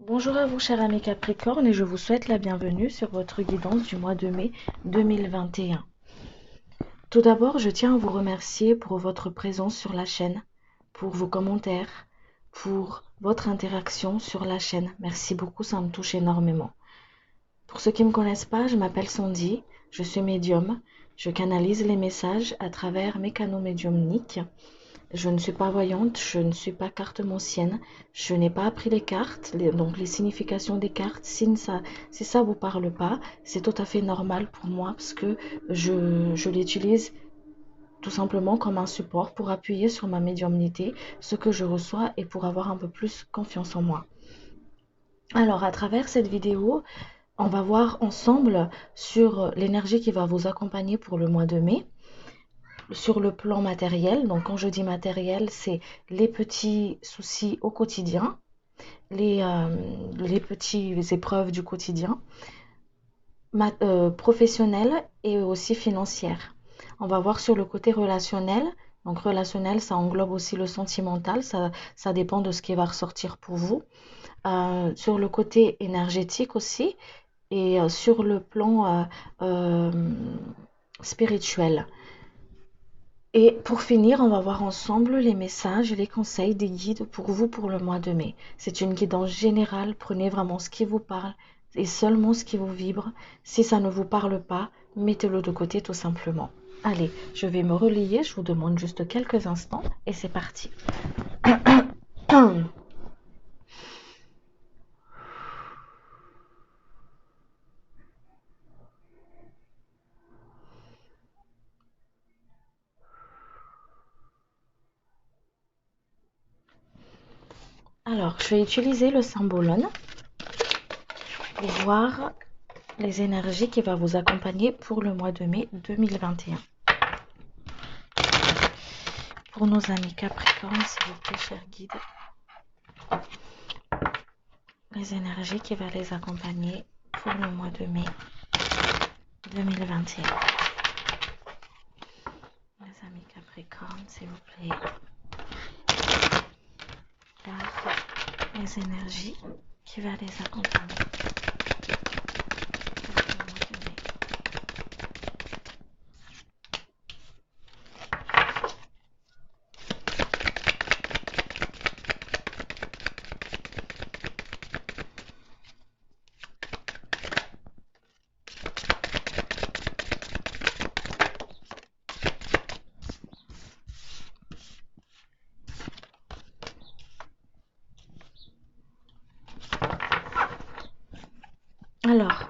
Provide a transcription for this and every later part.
Bonjour à vous, chers amis Capricorne, et je vous souhaite la bienvenue sur votre guidance du mois de mai 2021. Tout d'abord, je tiens à vous remercier pour votre présence sur la chaîne, pour vos commentaires, pour votre interaction sur la chaîne. Merci beaucoup, ça me touche énormément. Pour ceux qui ne me connaissent pas, je m'appelle Sandy, je suis médium, je canalise les messages à travers mes canaux médiumniques. Je ne suis pas voyante, je ne suis pas cartomancienne, je n'ai pas appris les cartes, donc les significations des cartes. Si ça vous parle pas, c'est tout à fait normal pour moi parce que je l'utilise tout simplement comme un support pour appuyer sur ma médiumnité, ce que je reçois et pour avoir un peu plus confiance en moi. Alors, à travers cette vidéo, on va voir ensemble sur l'énergie qui va vous accompagner pour le mois de mai. Sur le plan matériel, donc quand je dis matériel, c'est les petits soucis au quotidien, les petites épreuves du quotidien, professionnelles et aussi financières. On va voir sur le côté relationnel. Donc relationnel, ça englobe aussi le sentimental, ça dépend de ce qui va ressortir pour vous. Sur le côté énergétique aussi et sur le plan spirituel. Et pour finir, on va voir ensemble les messages et les conseils des guides pour vous pour le mois de mai. C'est une guidance générale, prenez vraiment ce qui vous parle et seulement ce qui vous vibre. Si ça ne vous parle pas, mettez-le de côté tout simplement. Allez, je vais me relier, je vous demande juste quelques instants et c'est parti. Alors, je vais utiliser le symbolone pour voir les énergies qui vont vous accompagner pour le mois de mai 2021. Pour nos amis Capricorne, s'il vous plaît, chers guides, les énergies qui vont les accompagner pour le mois de mai 2021. Les amis Capricorne, s'il vous plaît, les énergies qui vont les accompagner pour le mois de mai. Alors,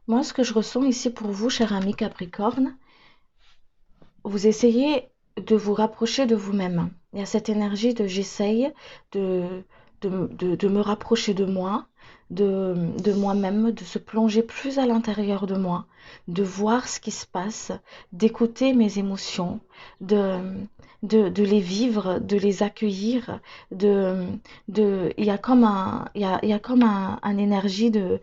moi, ce que je ressens ici pour vous, cher ami Capricorne, vous essayez de vous rapprocher de vous-même. Il y a cette énergie de j'essaye de me rapprocher de moi, de moi-même, de se plonger plus à l'intérieur de moi, de voir ce qui se passe, d'écouter mes émotions, de, de les vivre, de les accueillir, il y a comme il y a comme un énergie de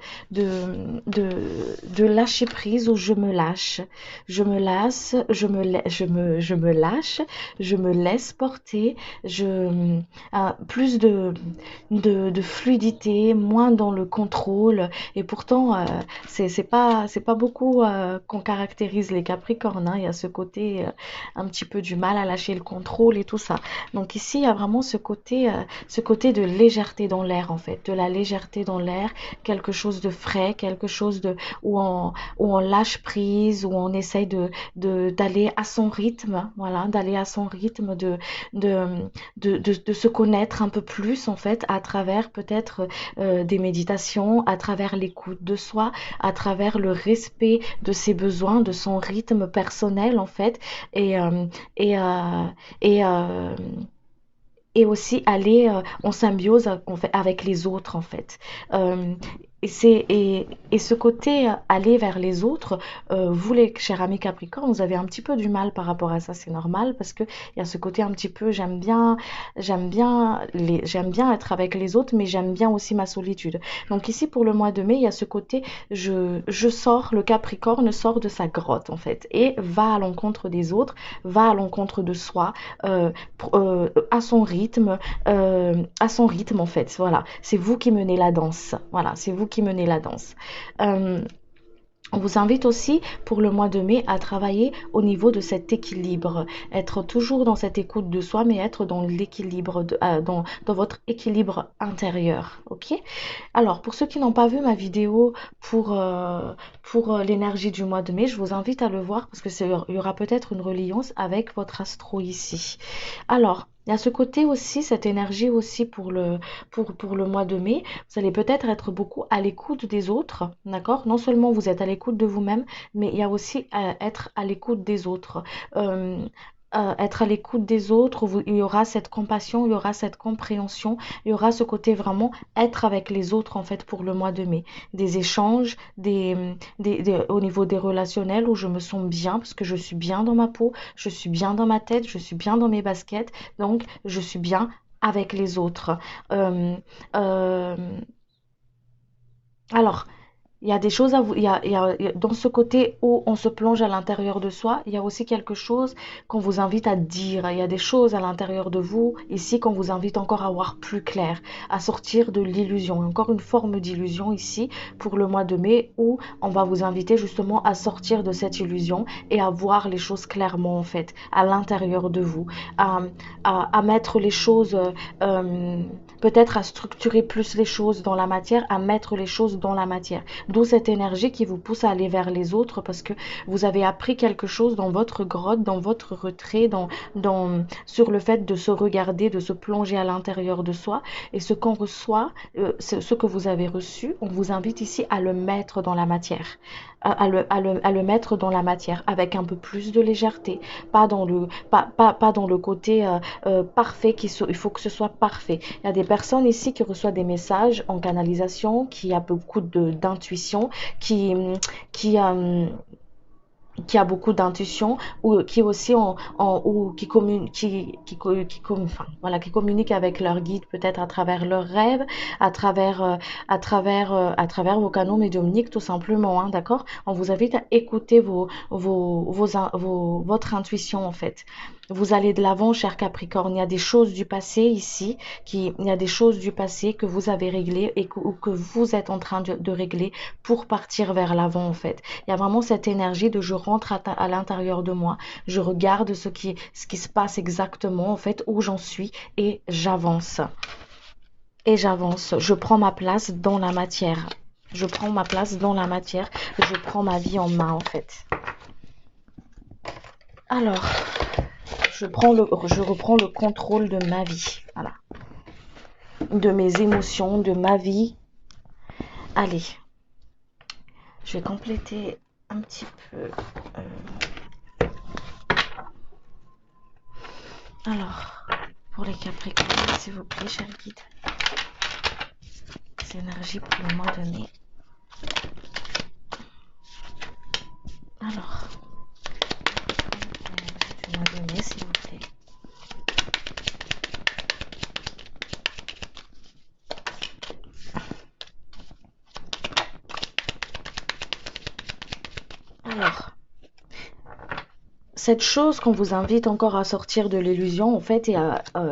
lâcher prise où je me lâche. Je me lasse, je me lâche, je me laisse porter, plus de fluidité, moins dans le contrôle. Et pourtant, c'est pas beaucoup qu'on caractérise les Capricornes, hein. Il y a ce côté un petit peu du mal à lâcher le contrôle et tout ça. Donc ici, il y a vraiment ce côté de légèreté dans l'air, en fait, de la légèreté dans l'air, quelque chose de frais, quelque chose de où on lâche prise, où on essaye d'aller à son rythme, voilà, d'aller à son rythme, de, de se connaître un peu plus en fait à travers peut-être des méditations, à travers l'écoute de soi, à travers le respect de ses besoins, de son rythme personnel en fait, et et euh, et euh, et aussi aller en symbiose avec les autres en fait. Euh, et ce côté aller vers les autres, vous les chers amis Capricorne, vous avez un petit peu du mal par rapport à ça, c'est normal parce que il y a ce côté un petit peu j'aime bien être avec les autres, mais j'aime bien aussi ma solitude. Donc ici pour le mois de mai, il y a ce côté je sors, le Capricorne sort de sa grotte en fait et va à l'encontre des autres, va à l'encontre de soi, à son rythme en fait. Voilà, c'est vous qui menez la danse. Voilà, c'est vous qui menez la danse. Euh, on vous invite aussi pour le mois de mai à travailler au niveau de cet équilibre, être toujours dans cette écoute de soi, mais être dans l'équilibre, dans votre équilibre intérieur. Ok? Alors, pour ceux qui n'ont pas vu ma vidéo pour l'énergie du mois de mai, je vous invite à le voir parce que il y aura peut-être une reliance avec votre astro ici. Alors, il y a ce côté aussi, cette énergie aussi pour le mois de mai. Vous allez peut-être être beaucoup à l'écoute des autres, d'accord? Non seulement vous êtes à l'écoute de vous-même, mais il y a aussi être à l'écoute des autres. Euh, être à l'écoute des autres, il y aura cette compassion, il y aura cette compréhension, il y aura ce côté vraiment être avec les autres en fait pour le mois de mai. Des échanges, au niveau des relationnels où je me sens bien parce que je suis bien dans ma peau, je suis bien dans ma tête, je suis bien dans mes baskets, donc je suis bien avec les autres. Euh, euh, alors, il y a des choses à vous, dans ce côté où on se plonge à l'intérieur de soi, il y a aussi quelque chose qu'on vous invite à dire. Il y a des choses à l'intérieur de vous ici qu'on vous invite encore à voir plus clair, à sortir de l'illusion. Encore une forme d'illusion ici pour le mois de mai où on va vous inviter justement à sortir de cette illusion et à voir les choses clairement en fait à l'intérieur de vous, à, à mettre les choses euh, peut-être à structurer plus les choses dans la matière, à mettre les choses dans la matière. D'où cette énergie qui vous pousse à aller vers les autres parce que vous avez appris quelque chose dans votre grotte, dans votre retrait, sur le fait de se regarder, de se plonger à l'intérieur de soi. Et ce qu'on reçoit, ce que vous avez reçu, on vous invite ici à le mettre dans la matière. À le mettre dans la matière avec un peu plus de légèreté, pas dans le côté parfait, il faut que ce soit parfait. Il y a des personnes ici qui reçoivent des messages en canalisation, qui a beaucoup d'intuition, qui, euh, qui a beaucoup d'intuition ou qui aussi ou qui communique enfin, voilà, qui communique avec leur guide peut-être à travers leurs rêves, à travers vos canaux médiumniques tout simplement, hein, d'accord. On vous invite à écouter votre intuition en fait. Vous allez de l'avant, cher Capricorne. Il y a des choses du passé ici, il y a des choses du passé que vous avez réglées ou que vous êtes en train de régler pour partir vers l'avant en fait. Il y a vraiment cette énergie de je rentre à l'intérieur de moi, je regarde ce qui se passe exactement en fait, où j'en suis et j'avance. Et j'avance, je prends ma place dans la matière. Je prends ma place dans la matière, je prends ma vie en main en fait. Alors, je reprends le contrôle de ma vie, voilà, de mes émotions, de ma vie. Allez, je vais compléter un petit peu. Alors, pour les Capricornes, s'il vous plaît, cher guide, les énergies pour le mois de mai. Alors, le mois de mai, s'il vous plaît. Alors, cette chose qu'on vous invite encore à sortir de l'illusion, en fait,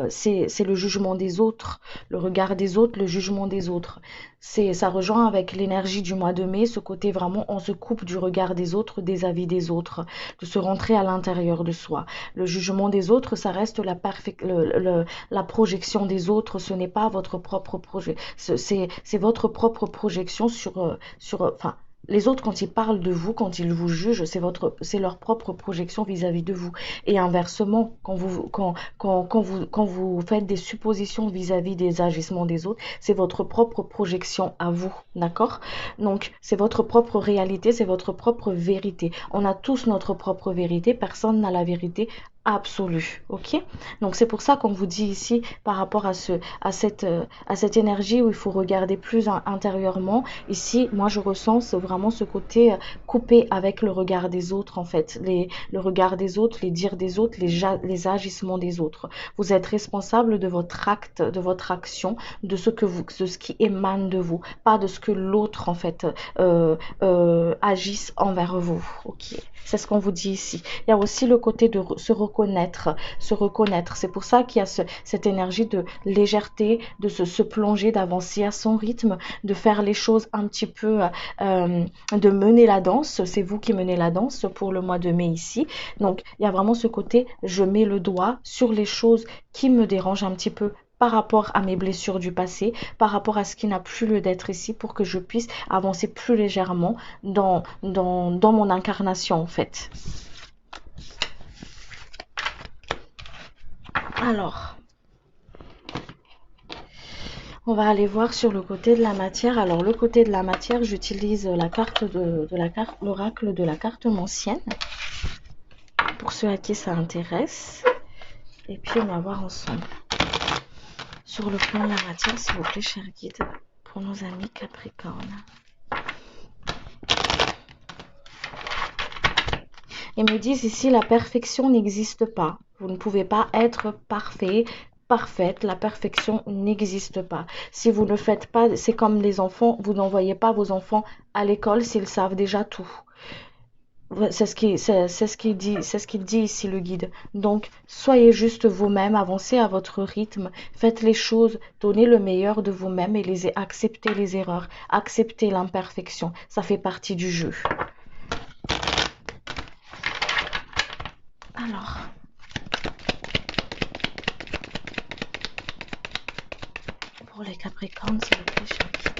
c'est le jugement des autres, le regard des autres, le jugement des autres. Ça rejoint avec l'énergie du mois de mai, ce côté vraiment, on se coupe du regard des autres, des avis des autres, de se rentrer à l'intérieur de soi. Le jugement des autres, ça reste la projection des autres, ce n'est pas votre propre projet, c'est votre propre projection enfin, les autres, quand ils parlent de vous, quand ils vous jugent, c'est leur propre projection vis-à-vis de vous. Et inversement, quand vous faites des suppositions vis-à-vis des agissements des autres, c'est votre propre projection à vous, d'accord? Donc, c'est votre propre réalité, c'est votre propre vérité. On a tous notre propre vérité, personne n'a la vérité absolue, ok? Donc c'est pour ça qu'on vous dit ici par rapport à cette énergie où il faut regarder plus intérieurement. Ici, moi je ressens vraiment ce côté coupé avec le regard des autres en fait, le regard des autres, les dires des autres, les agissements des autres. Vous êtes responsable de votre acte, de votre action, de ce qui émane de vous, pas de ce que l'autre en fait agisse envers vous, ok? C'est ce qu'on vous dit ici. Il y a aussi le côté de se reconnaître, se reconnaître. C'est pour ça qu'il y a cette énergie de légèreté, de se plonger, d'avancer à son rythme, de faire les choses un petit peu, de mener la danse. C'est vous qui menez la danse pour le mois de mai ici. Donc, il y a vraiment ce côté, je mets le doigt sur les choses qui me dérangent un petit peu par rapport à mes blessures du passé, par rapport à ce qui n'a plus lieu d'être ici, pour que je puisse avancer plus légèrement dans mon incarnation en fait. Alors, on va aller voir sur le côté de la matière. Alors, le côté de la matière, j'utilise la carte l'oracle de la carte mancienne, pour ceux à qui ça intéresse. Et puis, on va voir ensemble. Sur le plan de la matière, s'il vous plaît, cher guide, pour nos amis Capricorne. Ils me disent ici, la perfection n'existe pas. Vous ne pouvez pas être parfait, parfaite. La perfection n'existe pas. Si vous ne faites pas, c'est comme les enfants, vous n'envoyez pas vos enfants à l'école s'ils savent déjà tout. C'est ce qu'il dit ici le guide. Donc, soyez juste vous-même, avancez à votre rythme, faites les choses, donnez le meilleur de vous-même et acceptez les erreurs, acceptez l'imperfection. Ça fait partie du jeu. Alors, pour les Capricornes, s'il vous plaît, cher guide.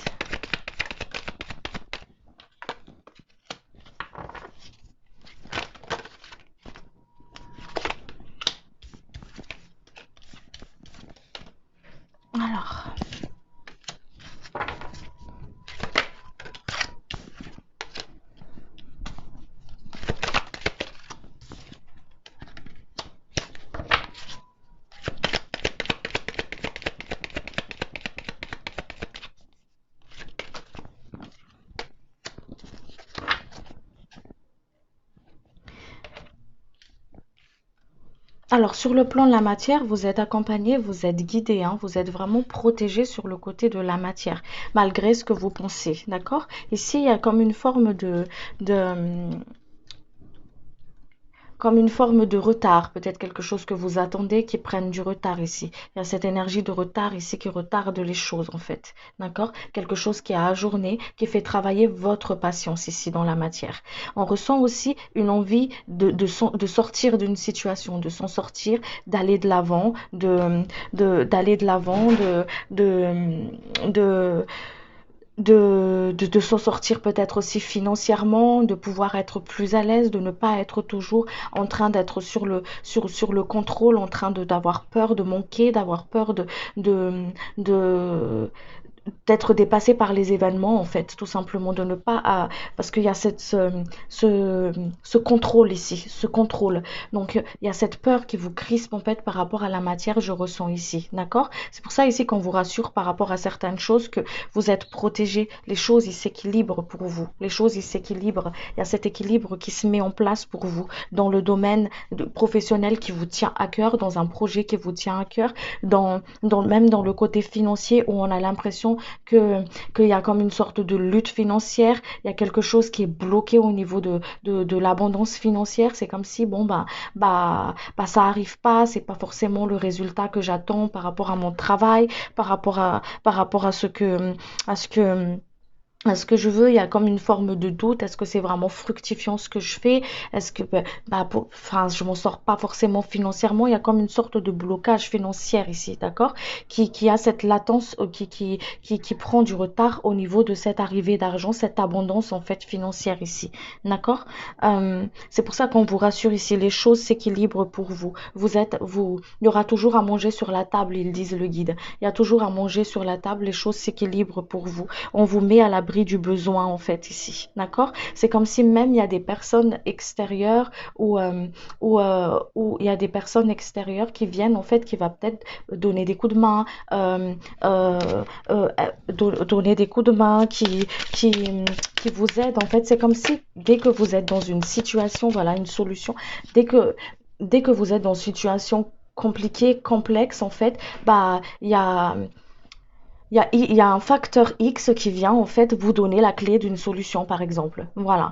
Alors, sur le plan de la matière, vous êtes accompagné, vous êtes guidé, hein, vous êtes vraiment protégé sur le côté de la matière, malgré ce que vous pensez, d'accord? Ici, il y a comme une forme comme une forme de retard, peut-être quelque chose que vous attendez qui prenne du retard ici. Il y a cette énergie de retard ici qui retarde les choses en fait, d'accord? Quelque chose qui a ajourné, qui fait travailler votre patience ici dans la matière. On ressent aussi une envie de sortir d'une situation, de s'en sortir, d'aller de l'avant, d'aller de l'avant, de s'en sortir peut-être aussi financièrement, de pouvoir être plus à l'aise, de ne pas être toujours en train d'être sur le contrôle, en train d'avoir peur de manquer, d'avoir peur de d'être dépassé par les événements en fait, tout simplement de ne pas parce qu'il y a ce contrôle ici, ce contrôle. Donc il y a cette peur qui vous crispe en fait par rapport à la matière, je ressens ici, d'accord? C'est pour ça ici qu'on vous rassure par rapport à certaines choses que vous êtes protégé, les choses ils s'équilibrent pour vous, les choses ils s'équilibrent, il y a cet équilibre qui se met en place pour vous dans le domaine professionnel qui vous tient à cœur, dans un projet qui vous tient à cœur, même dans le côté financier où on a l'impression qu'il y a comme une sorte de lutte financière, il y a quelque chose qui est bloqué au niveau de l'abondance financière, c'est comme si ça arrive pas, c'est pas forcément le résultat que j'attends par rapport à mon travail, par rapport à ce que est-ce que je veux, il y a comme une forme de doute, est-ce que c'est vraiment fructifiant ce que je fais, est-ce que je m'en sors pas forcément financièrement, il y a comme une sorte de blocage financier ici, d'accord, qui a cette latence, qui prend du retard au niveau de cette arrivée d'argent, cette abondance en fait financière ici, d'accord. C'est pour ça qu'on vous rassure ici, les choses s'équilibrent pour vous, il y aura toujours à manger sur la table, ils disent le guide, il y a toujours à manger sur la table, les choses s'équilibrent pour vous, on vous met à l'abri nourrit du besoin en fait ici, d'accord? C'est comme si même il y a des personnes extérieures ou il y a des personnes extérieures qui viennent en fait, qui va peut-être donner des coups de main, euh, euh, donner des coups de main, qui vous aident en fait. C'est comme si dès que vous êtes dans une situation, voilà, une solution, dès que, dès que vous êtes dans une situation compliquée, complexe en fait, bah il y a un facteur X qui vient en fait vous donner la clé d'une solution par exemple. Voilà,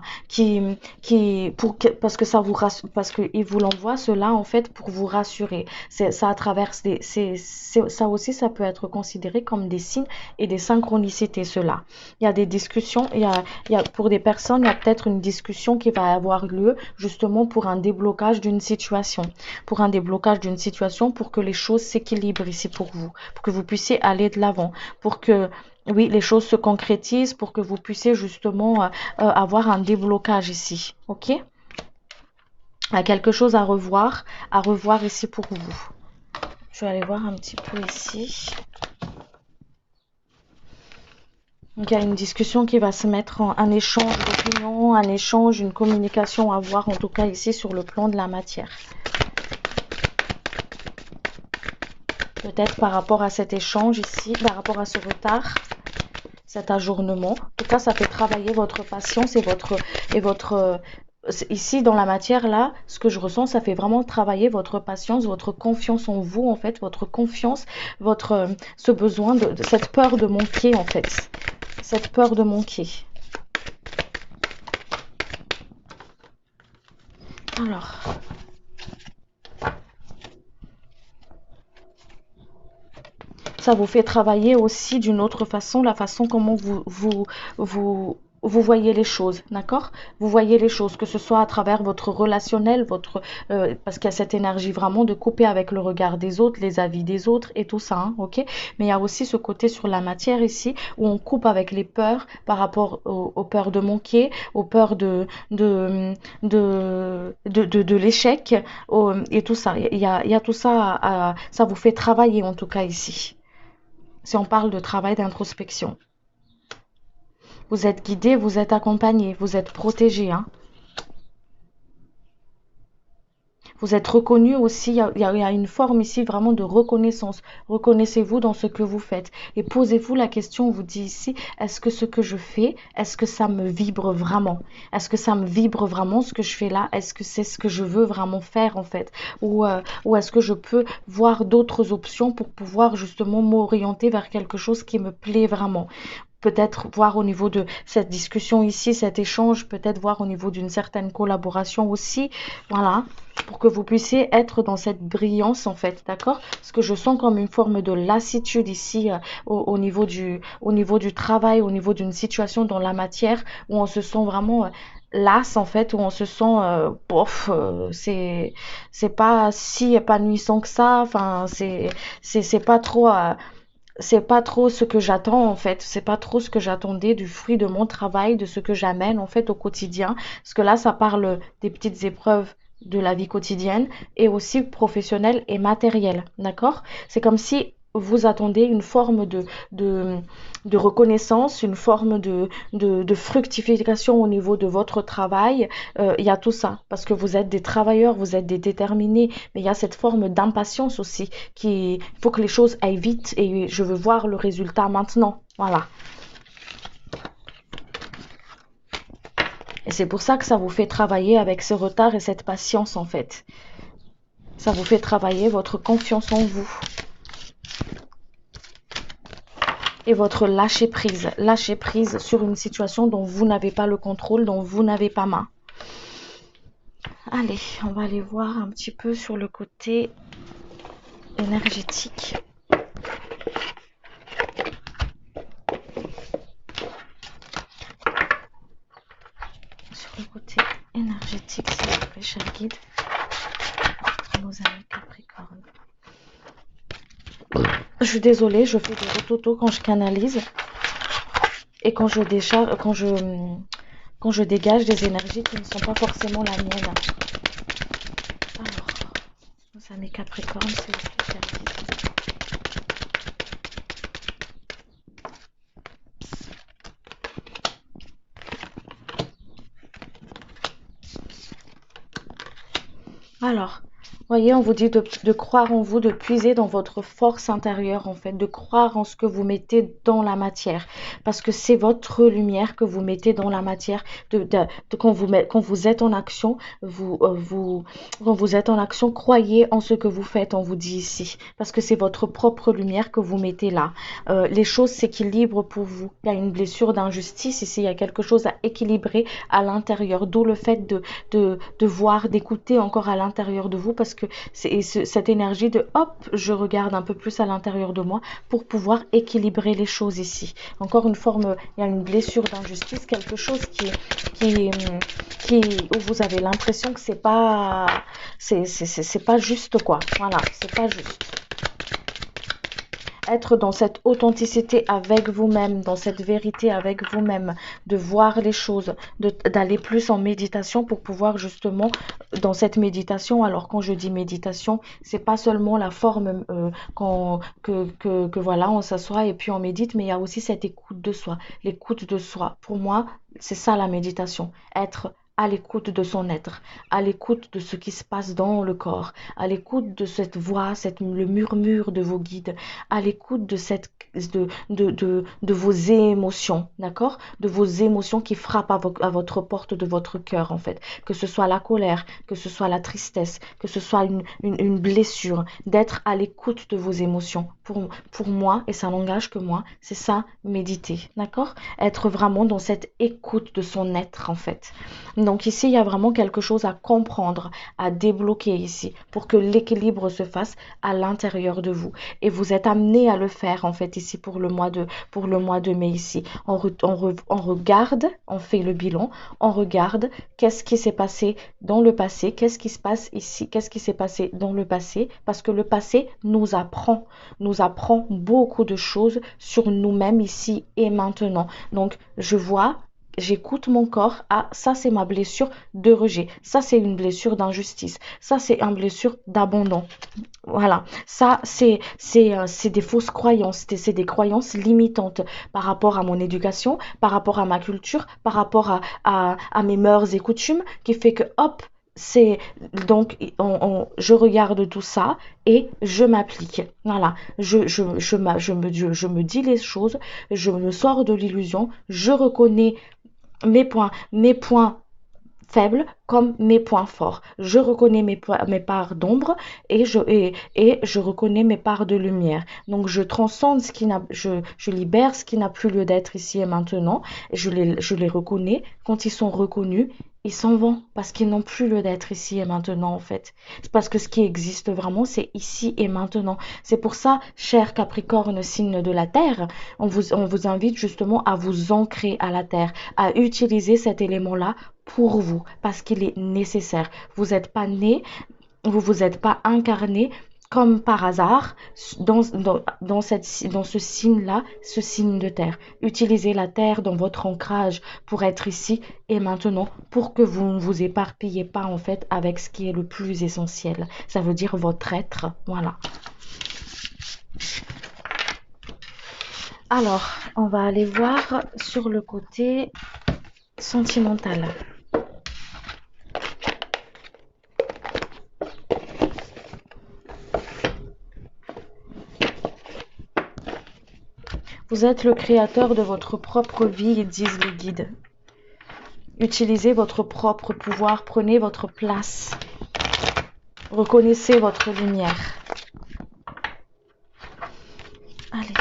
parce que ça vous rassure, parce que il vous l'envoie cela en fait pour vous rassurer. C'est ça à travers ça aussi ça peut être considéré comme des signes et des synchronicités cela. Il y a des discussions, il y a pour des personnes, il y a peut-être une discussion qui va avoir lieu justement pour un déblocage d'une situation, pour que les choses s'équilibrent ici pour vous, pour que vous puissiez aller de l'avant, pour que oui, les choses se concrétisent, pour que vous puissiez justement avoir un déblocage ici. Ok? Il y a quelque chose à revoir ici pour vous. Je vais aller voir un petit peu ici. Donc, il y a une discussion qui va se mettre en un échange d'opinions, un échange, une communication à voir, en tout cas ici sur le plan de la matière. Peut-être par rapport à cet échange ici, par rapport à ce retard, cet ajournement. En tout cas, ça fait travailler votre patience et votre ici dans la matière là, ce que je ressens, ça fait vraiment travailler votre patience, votre confiance en vous en fait, votre confiance, votre ce besoin de cette peur de manquer en fait, cette peur de manquer. Alors. Ça vous fait travailler aussi d'une autre façon, la façon comment vous voyez les choses, d'accord? Vous voyez les choses, que ce soit à travers votre relationnel, parce qu'il y a cette énergie vraiment de couper avec le regard des autres, les avis des autres et tout ça, hein, ok? Mais il y a aussi ce côté sur la matière ici, où on coupe avec les peurs par rapport aux peurs de manquer, aux peurs de l'échec, et tout ça. Il y a tout ça, ça vous fait travailler en tout cas ici. Si on parle de travail d'introspection. Vous êtes guidé, vous êtes accompagné, vous êtes protégé. Hein. Vous êtes reconnu aussi, il y a une forme ici vraiment de reconnaissance. Reconnaissez-vous dans ce que vous faites. Et posez-vous la question, on vous dit ici, est-ce que ce que je fais, est-ce que ça me vibre vraiment? Est-ce que ça me vibre vraiment ce que je fais là? Est-ce que c'est ce que je veux vraiment faire en fait? Ou est-ce que je peux voir d'autres options pour pouvoir justement m'orienter vers quelque chose qui me plaît vraiment? Peut-être voir au niveau de cette discussion ici, cet échange, peut-être voir au niveau d'une certaine collaboration aussi, voilà, pour que vous puissiez être dans cette brillance en fait, d'accord? Parce que je sens comme une forme de lassitude ici au niveau du travail, au niveau d'une situation dans la matière où on se sent vraiment lasse en fait, où on se sent c'est pas si épanouissant que ça, enfin c'est pas trop c'est pas trop ce que j'attends en fait, c'est pas trop ce que j'attendais du fruit de mon travail, de ce que j'amène en fait au quotidien, parce que là ça parle des petites épreuves de la vie quotidienne et aussi professionnelle et matérielle, d'accord? C'est comme si vous attendez une forme de, de reconnaissance, une forme de fructification au niveau de votre travail. Il y a tout ça, parce que vous êtes des travailleurs, vous êtes des déterminés, mais il y a cette forme d'impatience aussi, il faut que les choses aillent vite et je veux voir le résultat maintenant. Voilà. Et c'est pour ça que ça vous fait travailler avec ce retard et cette patience en fait. Ça vous fait travailler votre confiance en vous. Et votre lâcher prise sur une situation dont vous n'avez pas le contrôle, dont vous n'avez pas main. Allez, on va aller voir un petit peu sur le côté énergétique. Sur le côté énergétique, s'il vous plaît, cher guide, nos amis Capricorne. Je suis désolée, je fais des rototos quand je canalise et quand je décharge, quand je dégage des énergies qui ne sont pas forcément la mienne. Alors, nos amis Capricorne, s'il vous plaît, cher guide. Alors, voyez, on vous dit de croire en vous, de puiser dans votre force intérieure, en fait, de croire en ce que vous mettez dans la matière. Parce que c'est votre lumière que vous mettez dans la matière. Quand vous êtes en action, quand vous êtes en action, croyez en ce que vous faites, on vous dit ici. Parce que c'est votre propre lumière que vous mettez là. Les choses s'équilibrent pour vous. Il y a une blessure d'injustice ici, il y a quelque chose à équilibrer à l'intérieur. D'où le fait de voir, d'écouter encore à l'intérieur de vous, parce que c'est cette énergie de hop, je regarde un peu plus à l'intérieur de moi pour pouvoir équilibrer les choses ici. Encore une forme, il y a une blessure d'injustice, quelque chose qui, où vous avez l'impression que c'est pas juste quoi. Voilà, c'est pas juste. Être dans cette authenticité avec vous-même, dans cette vérité avec vous-même, de voir les choses, d'aller plus en méditation pour pouvoir justement, dans cette méditation, alors quand je dis méditation, c'est pas seulement la forme que voilà, on s'assoit et puis on médite, mais il y a aussi cette écoute de soi, l'écoute de soi. Pour moi, c'est ça la méditation, être à l'écoute de son être, à l'écoute de ce qui se passe dans le corps, à l'écoute de cette voix, le murmure de vos guides, à l'écoute de vos émotions, d'accord? De vos émotions qui frappent à votre porte de votre cœur, en fait. Que ce soit la colère, que ce soit la tristesse, que ce soit une blessure, d'être à l'écoute de vos émotions. Pour moi, et ça n'engage que moi, c'est ça, méditer, d'accord? Être vraiment dans cette écoute de son être, en fait. Donc ici, il y a vraiment quelque chose à comprendre, à débloquer ici, pour que l'équilibre se fasse à l'intérieur de vous. Et vous êtes amené à le faire, en fait, ici, pour le mois de mai, ici. On regarde, on fait le bilan, on regarde qu'est-ce qui s'est passé dans le passé, qu'est-ce qui se passe ici, qu'est-ce qui s'est passé dans le passé, parce que le passé nous apprend beaucoup de choses sur nous-mêmes ici et maintenant. Donc, j'écoute mon corps. Ah, ça c'est ma blessure de rejet. Ça c'est une blessure d'injustice. Ça c'est une blessure d'abandon. Voilà. Ça c'est des fausses croyances. C'est des croyances limitantes par rapport à mon éducation, par rapport à ma culture, par rapport à mes mœurs et coutumes, qui fait que hop, c'est donc je regarde tout ça et je m'applique. Voilà, je me dis les choses, je me sors de l'illusion, je reconnais mes points faibles comme mes points forts. Je reconnais mes parts d'ombre et je reconnais mes parts de lumière. Donc je transcende je libère ce qui n'a plus lieu d'être ici et maintenant. Et je les reconnais. Quand ils sont reconnus, ils s'en vont parce qu'ils n'ont plus lieu d'être ici et maintenant en fait. C'est parce que ce qui existe vraiment, c'est ici et maintenant. C'est pour ça, cher Capricorne, signe de la Terre, on vous invite justement à vous ancrer à la Terre, à utiliser cet élément-là pour vous, parce qu'il est nécessaire. Vous n'êtes pas né, vous vous êtes pas incarné comme par hasard dans ce signe-là, ce signe de terre. Utilisez la terre dans votre ancrage pour être ici et maintenant, pour que vous ne vous éparpillez pas en fait avec ce qui est le plus essentiel. Ça veut dire votre être. Voilà. Alors, on va aller voir sur le côté sentimental. Vous êtes le créateur de votre propre vie, disent les guides. Utilisez votre propre pouvoir, prenez votre place. Reconnaissez votre lumière. Allez.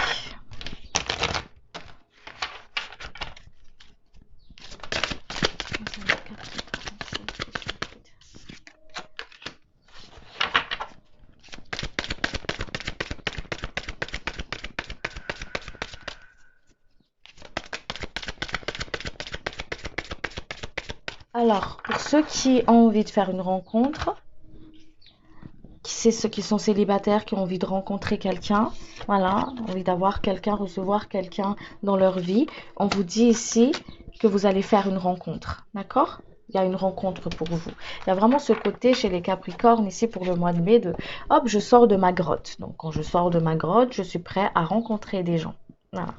Alors, pour ceux qui ont envie de faire une rencontre, ceux qui sont célibataires, qui ont envie de rencontrer quelqu'un, voilà, envie d'avoir quelqu'un, recevoir quelqu'un dans leur vie, on vous dit ici que vous allez faire une rencontre, d'accord? Il y a une rencontre pour vous. Il y a vraiment ce côté chez les Capricornes ici pour le mois de mai de hop, je sors de ma grotte. Donc quand je sors de ma grotte, je suis prêt à rencontrer des gens. Voilà.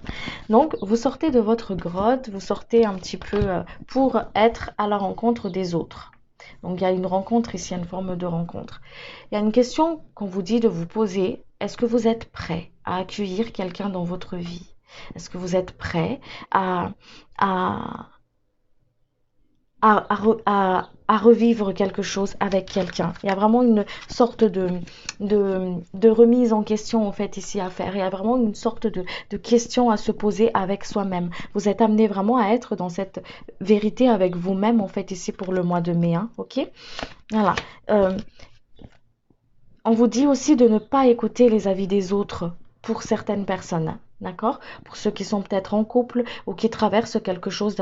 Donc, vous sortez de votre grotte, vous sortez un petit peu pour être à la rencontre des autres. Donc il y a une rencontre ici, une forme de rencontre. Il y a une question qu'on vous dit de vous poser. Est-ce que vous êtes prêt à accueillir quelqu'un dans votre vie? Est-ce que vous êtes prêt à, à, à revivre quelque chose avec quelqu'un? Il y a vraiment une sorte de remise en question en fait ici à faire. Il y a vraiment une sorte de question à se poser avec soi-même. Vous êtes amené vraiment à être dans cette vérité avec vous-même en fait ici pour le mois de mai. Hein, ok? Voilà. Euh, on vous dit aussi de ne pas écouter les avis des autres pour certaines personnes. D'accord? Pour ceux qui sont peut-être en couple ou qui traversent quelque chose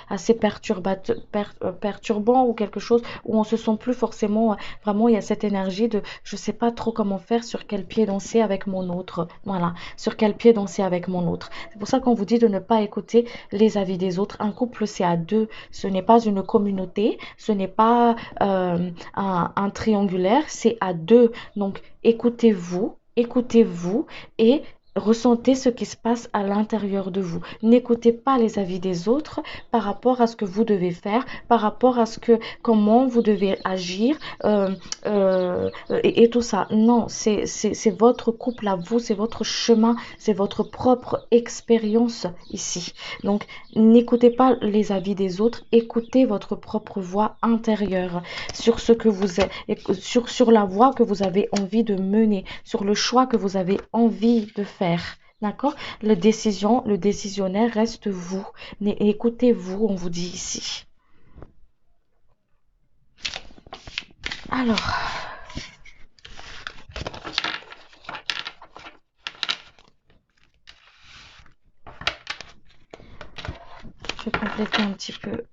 assez perturbant ou quelque chose où on se sent plus forcément, vraiment il y a cette énergie de je sais pas trop comment faire, sur quel pied danser avec mon autre. Voilà, sur quel pied danser avec mon autre. C'est pour ça qu'on vous dit de ne pas écouter les avis des autres. Un couple c'est à deux, ce n'est pas une communauté, ce n'est pas un triangulaire, c'est à deux. Donc écoutez-vous et ressentez ce qui se passe à l'intérieur de vous. N'écoutez pas les avis des autres par rapport à ce que vous devez faire, par rapport à comment vous devez agir et tout ça. Non, c'est votre couple à vous, c'est votre chemin, c'est votre propre expérience ici. Donc, n'écoutez pas les avis des autres, écoutez votre propre voix intérieure sur ce que vous êtes, sur la voie que vous avez envie de mener, sur le choix que vous avez envie de faire. D'accord? Le décisionnaire reste vous. Écoutez-vous, on vous dit ici. Alors, je vais compléter un petit peu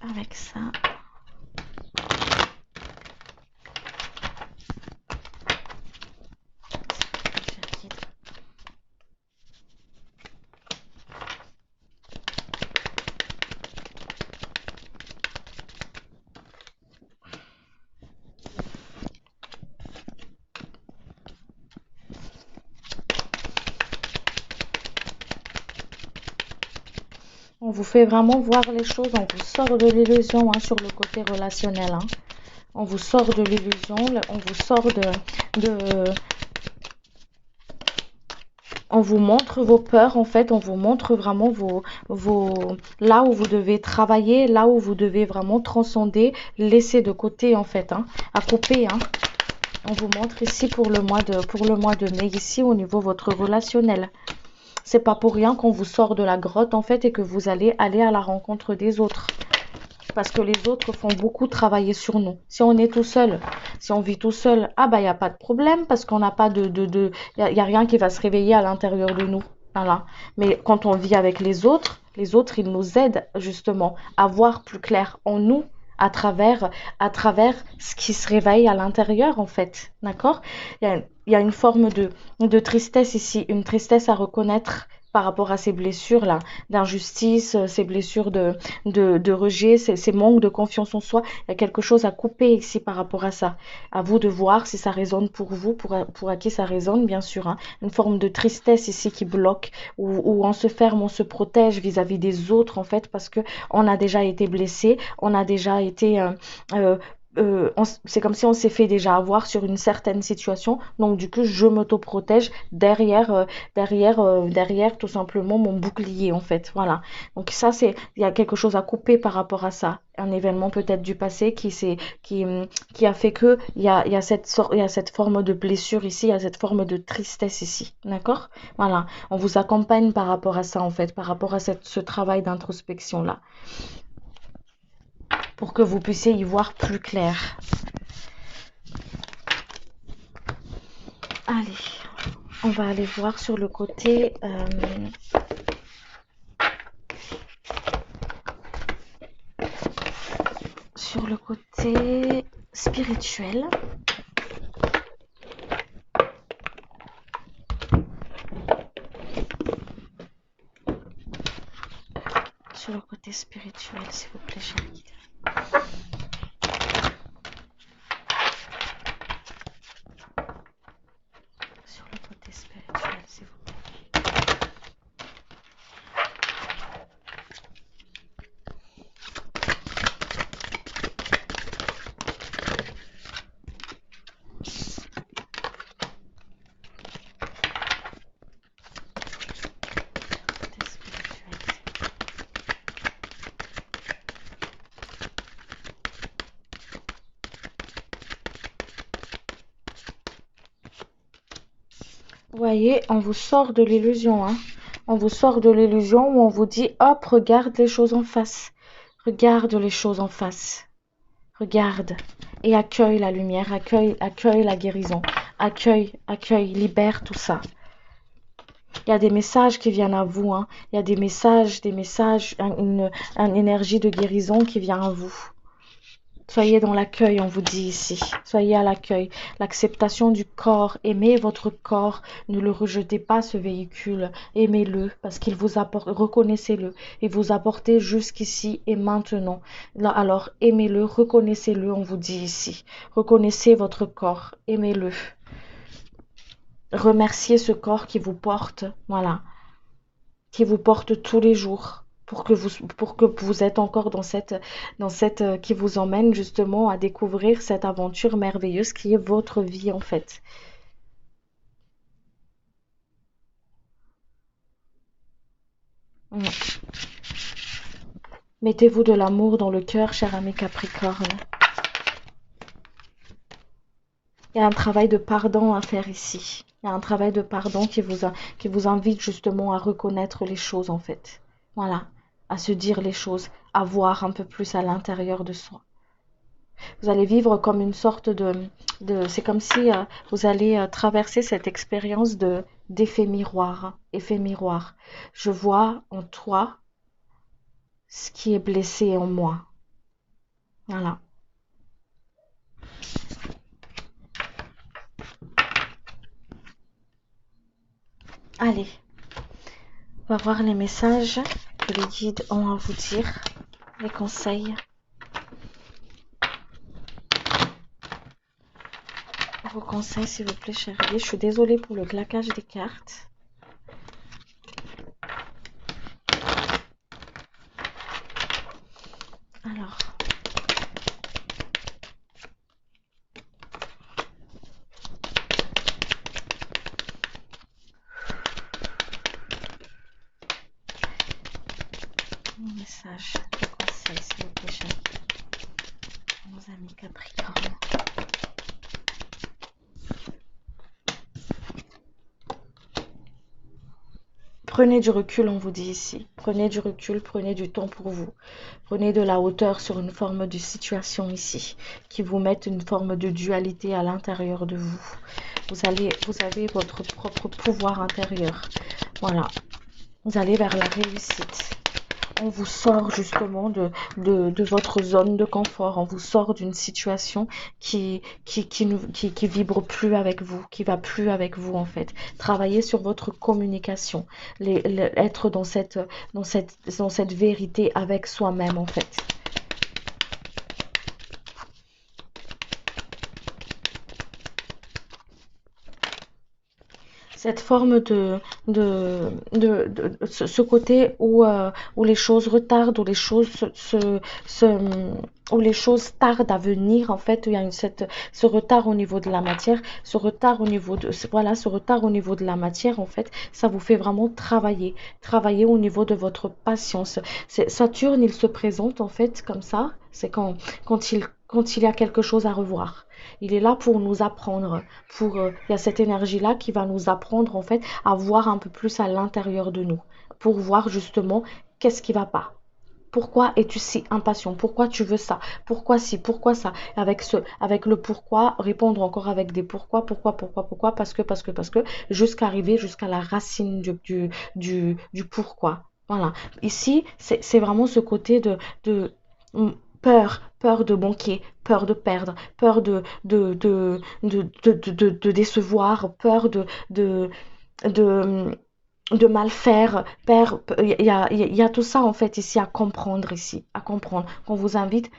avec ça. On vous fait vraiment voir les choses, on vous sort de l'illusion sur le côté relationnel. Hein. On vous sort de l'illusion, on vous sort on vous montre vos peurs en fait, on vous montre vraiment là où vous devez travailler, là où vous devez vraiment transcender, laisser de côté en fait, à couper. On vous montre ici pour le mois de mai, ici au niveau de votre relationnel. C'est pas pour rien qu'on vous sort de la grotte en fait et que vous allez aller à la rencontre des autres. Parce que les autres font beaucoup travailler sur nous. Si on est tout seul, si on vit tout seul, il n'y a pas de problème parce qu'on n'a pas y a rien qui va se réveiller à l'intérieur de nous. Voilà. Mais quand on vit avec les autres, ils nous aident justement à voir plus clair en nous à travers ce qui se réveille à l'intérieur en fait. D'accord? Il y a une forme de tristesse ici, une tristesse à reconnaître par rapport à ces blessures-là, d'injustice, ces blessures de rejet, ces manques de confiance en soi. Il y a quelque chose à couper ici par rapport à ça. À vous de voir si ça résonne pour vous, pour à qui ça résonne, bien sûr. Une forme de tristesse ici qui bloque, où on se ferme, on se protège vis-à-vis des autres, en fait, parce que on a déjà été blessé, on a déjà été c'est comme si on s'est fait déjà avoir sur une certaine situation, donc du coup je m'auto-protège derrière tout simplement mon bouclier en fait, voilà. Donc ça il y a quelque chose à couper par rapport à ça, un événement peut-être du passé qui a fait que il y a cette forme de blessure ici, il y a cette forme de tristesse ici, d'accord? Voilà, on vous accompagne par rapport à ça en fait, par rapport à ce travail d'introspection là, pour que vous puissiez y voir plus clair. Allez, on va aller voir sur le côté spirituel. Sur le côté spirituel, s'il vous plaît, cher guide. Sur le côté spirituel, s'il vous plaît. Vous voyez, on vous sort de l'illusion, hein. On vous sort de l'illusion où on vous dit, hop, regarde les choses en face. Regarde les choses en face. Regarde et accueille la lumière, accueille la guérison, accueille, libère tout ça. Il y a des messages qui viennent à vous, hein. Il y a des messages, une énergie de guérison qui vient à vous. Soyez dans l'accueil, on vous dit ici. Soyez à l'accueil. L'acceptation du corps. Aimez votre corps. Ne le rejetez pas, ce véhicule. Aimez-le parce qu'il vous apporte, reconnaissez-le. Il vous apporte jusqu'ici et maintenant. Là, alors, aimez-le, reconnaissez-le, on vous dit ici. Reconnaissez votre corps. Aimez-le. Remerciez ce corps qui vous porte. Voilà. Qui vous porte tous les jours. Pour que vous êtes encore dans cette qui vous emmène justement à découvrir cette aventure merveilleuse qui est votre vie en fait. Mm. Mettez-vous de l'amour dans le cœur, cher ami Capricorne. Il y a un travail de pardon à faire ici. Il y a un travail de pardon qui vous invite justement à reconnaître les choses en fait. Voilà, à se dire les choses, à voir un peu plus à l'intérieur de soi. Vous allez vivre comme une sorte c'est comme si vous allez traverser cette expérience d'effet miroir, effet miroir. Je vois en toi ce qui est blessé en moi. Voilà. Allez, on va voir les messages que les guides ont à vous dire, les conseils. Vos conseils, s'il vous plaît, chérie. Je suis désolée pour le claquage des cartes. Alors. Message de conseil, s'il vous plaît, chérie. Nos amis Capricorne. Prenez du recul, on vous dit ici. Prenez du recul, prenez du temps pour vous. Prenez de la hauteur sur une forme de situation ici, qui vous met une forme de dualité à l'intérieur de vous. Vous avez votre propre pouvoir intérieur. Voilà. Vous allez vers la réussite. On vous sort justement de votre zone de confort. On vous sort d'une situation qui vibre plus avec vous, qui va plus avec vous en fait. Travaillez sur votre communication, être dans cette vérité avec soi-même en fait. Cette forme ce côté où les choses retardent, où les choses où les choses tardent à venir, en fait, il y a ce retard au niveau de la matière, ce retard au niveau de la matière, en fait, ça vous fait vraiment travailler au niveau de votre patience. Saturne, il se présente, en fait, comme ça, c'est quand il y a quelque chose à revoir. Il est là pour nous apprendre, il y a cette énergie-là qui va nous apprendre en fait à voir un peu plus à l'intérieur de nous, pour voir justement qu'est-ce qui va pas. Pourquoi es-tu si impatient? Pourquoi tu veux ça? Pourquoi si? Pourquoi ça? Avec le pourquoi, répondre encore avec des pourquoi, parce que, jusqu'à arriver jusqu'à la racine du pourquoi. Voilà. Ici, c'est vraiment ce côté de peur de manquer, peur de perdre, peur de décevoir, peur de, de mal faire. Il y a tout ça en fait ici à comprendre ici, à comprendre. Qu'on vous invite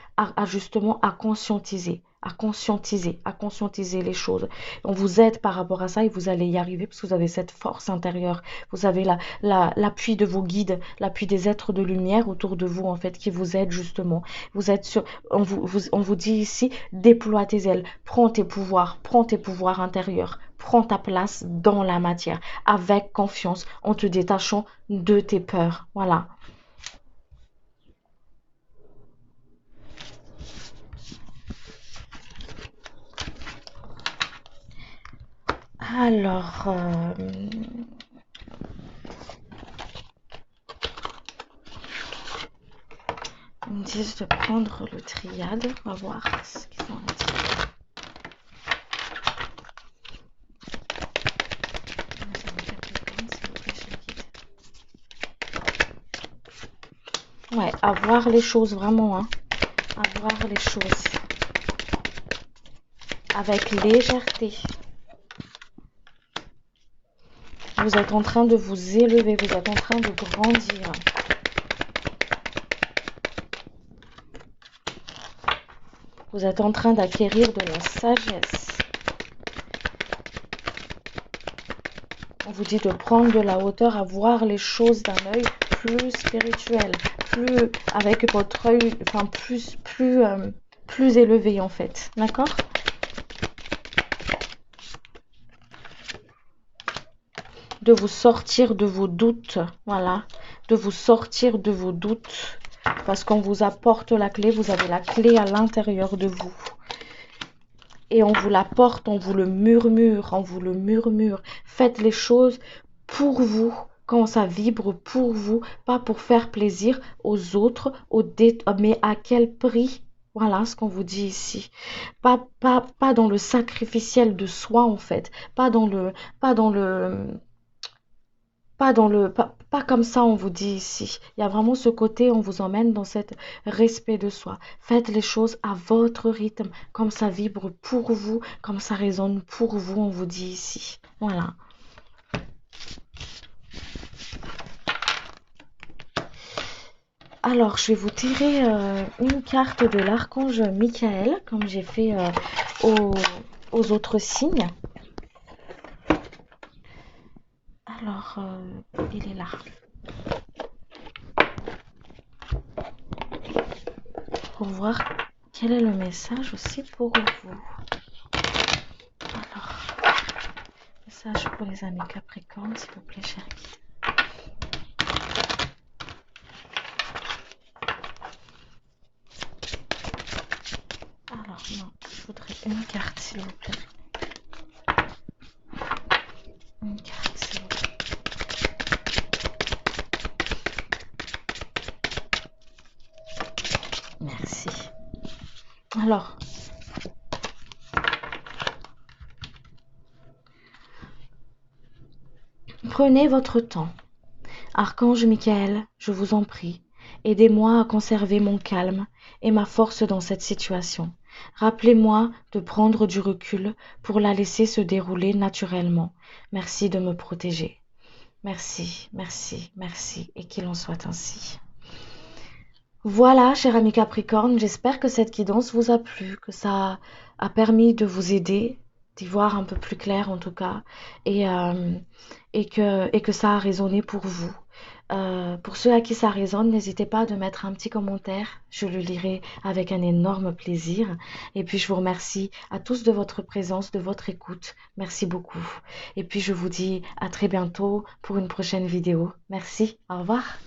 justement à conscientiser. À conscientiser les choses. On vous aide par rapport à ça et vous allez y arriver parce que vous avez cette force intérieure. Vous avez l'appui de vos guides, l'appui des êtres de lumière autour de vous en fait qui vous aident justement. Vous êtes sur, on vous dit ici, déploie tes ailes, prends tes pouvoirs intérieurs, prends ta place dans la matière avec confiance en te détachant de tes peurs. Voilà. Alors, ils me disent de prendre le triade. On va voir ce qu'ils ont à dire. Ouais, à voir les choses vraiment, hein. À voir les choses avec légèreté. Vous êtes en train de vous élever, vous êtes en train de grandir. Vous êtes en train d'acquérir de la sagesse. On vous dit de prendre de la hauteur, à voir les choses d'un œil plus spirituel, plus avec votre œil, enfin plus élevé en fait, d'accord? De vous sortir de vos doutes, voilà, de vous sortir de vos doutes, parce qu'on vous apporte la clé, vous avez la clé à l'intérieur de vous. Et on vous l'apporte, on vous le murmure, on vous le murmure. Faites les choses pour vous, quand ça vibre pour vous, pas pour faire plaisir aux autres, mais à quel prix? Voilà ce qu'on vous dit ici. Pas dans le sacrificiel de soi, en fait. Pas dans le, pas dans le, pas comme ça on vous dit ici. Il y a vraiment ce côté, on vous emmène dans cet respect de soi. Faites les choses à votre rythme, comme ça vibre pour vous, comme ça résonne pour vous, on vous dit ici. Voilà. Alors, je vais vous tirer une carte de l'archange Michael, comme j'ai fait aux, aux autres signes. Alors, il est là. Pour voir quel est le message aussi pour vous. Alors, message pour les amis Capricorne, s'il vous plaît, cher guide. Alors, non, je voudrais une carte, s'il vous plaît. Une carte, s'il vous plaît. Merci. Alors, prenez votre temps. Archange Michael, je vous en prie, aidez-moi à conserver mon calme et ma force dans cette situation. Rappelez-moi de prendre du recul pour la laisser se dérouler naturellement. Merci de me protéger. Merci, merci, merci, et qu'il en soit ainsi. Voilà, cher ami Capricorne, j'espère que cette guidance vous a plu, que ça a permis de vous aider, d'y voir un peu plus clair en tout cas, et, euh, et que ça a résonné pour vous. Pour ceux à qui ça résonne, n'hésitez pas de mettre un petit commentaire, je le lirai avec un énorme plaisir. Et puis je vous remercie à tous de votre présence, de votre écoute. Merci beaucoup. Et puis je vous dis à très bientôt pour une prochaine vidéo. Merci, au revoir.